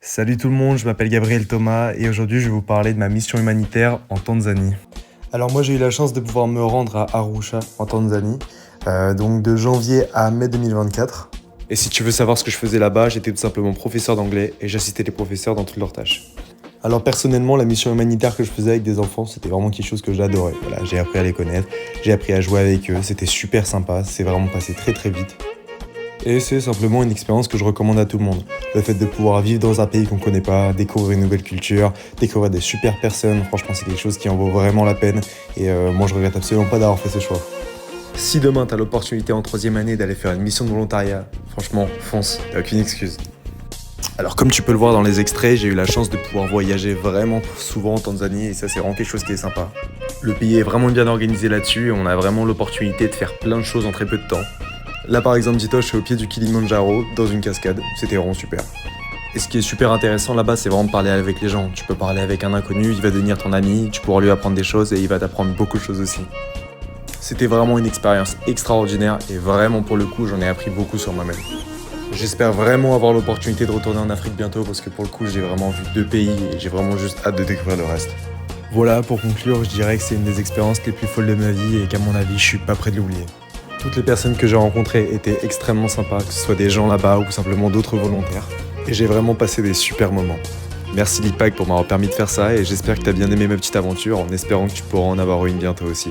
Salut tout le monde, je m'appelle Gabriel Thomas et aujourd'hui je vais vous parler de ma mission humanitaire en Tanzanie. Alors moi j'ai eu la chance de pouvoir me rendre à Arusha en Tanzanie, donc de janvier à mai 2024. Et si tu veux savoir ce que je faisais là-bas, j'étais tout simplement professeur d'anglais et j'assistais les professeurs dans toutes leurs tâches. Alors personnellement, la mission humanitaire que je faisais avec des enfants, c'était vraiment quelque chose que j'adorais. Voilà, j'ai appris à les connaître, j'ai appris à jouer avec eux, c'était super sympa, c'est vraiment passé très très vite. Et c'est simplement une expérience que je recommande à tout le monde. Le fait de pouvoir vivre dans un pays qu'on connaît pas, découvrir une nouvelle culture, découvrir des super personnes, franchement c'est quelque chose qui en vaut vraiment la peine. Et moi je regrette absolument pas d'avoir fait ce choix. Si demain t'as l'opportunité en troisième année d'aller faire une mission de volontariat, franchement fonce, y'a aucune excuse. Alors comme tu peux le voir dans les extraits, j'ai eu la chance de pouvoir voyager vraiment souvent en Tanzanie et ça c'est vraiment quelque chose qui est sympa. Le pays est vraiment bien organisé là-dessus et on a vraiment l'opportunité de faire plein de choses en très peu de temps. Là par exemple, dis-toi, je suis au pied du Kilimandjaro, dans une cascade, c'était vraiment super. Et ce qui est super intéressant là-bas, c'est vraiment de parler avec les gens. Tu peux parler avec un inconnu, il va devenir ton ami, tu pourras lui apprendre des choses et il va t'apprendre beaucoup de choses aussi. C'était vraiment une expérience extraordinaire et vraiment pour le coup, j'en ai appris beaucoup sur moi-même. J'espère vraiment avoir l'opportunité de retourner en Afrique bientôt parce que pour le coup, j'ai vraiment vu 2 pays et j'ai vraiment juste hâte de découvrir le reste. Voilà, pour conclure, je dirais que c'est une des expériences les plus folles de ma vie et qu'à mon avis, je suis pas prêt de l'oublier. Toutes les personnes que j'ai rencontrées étaient extrêmement sympas, que ce soit des gens là-bas ou simplement d'autres volontaires. Et j'ai vraiment passé des super moments. Merci Lipac pour m'avoir permis de faire ça et j'espère que tu as bien aimé ma petite aventure en espérant que tu pourras en avoir une bientôt aussi.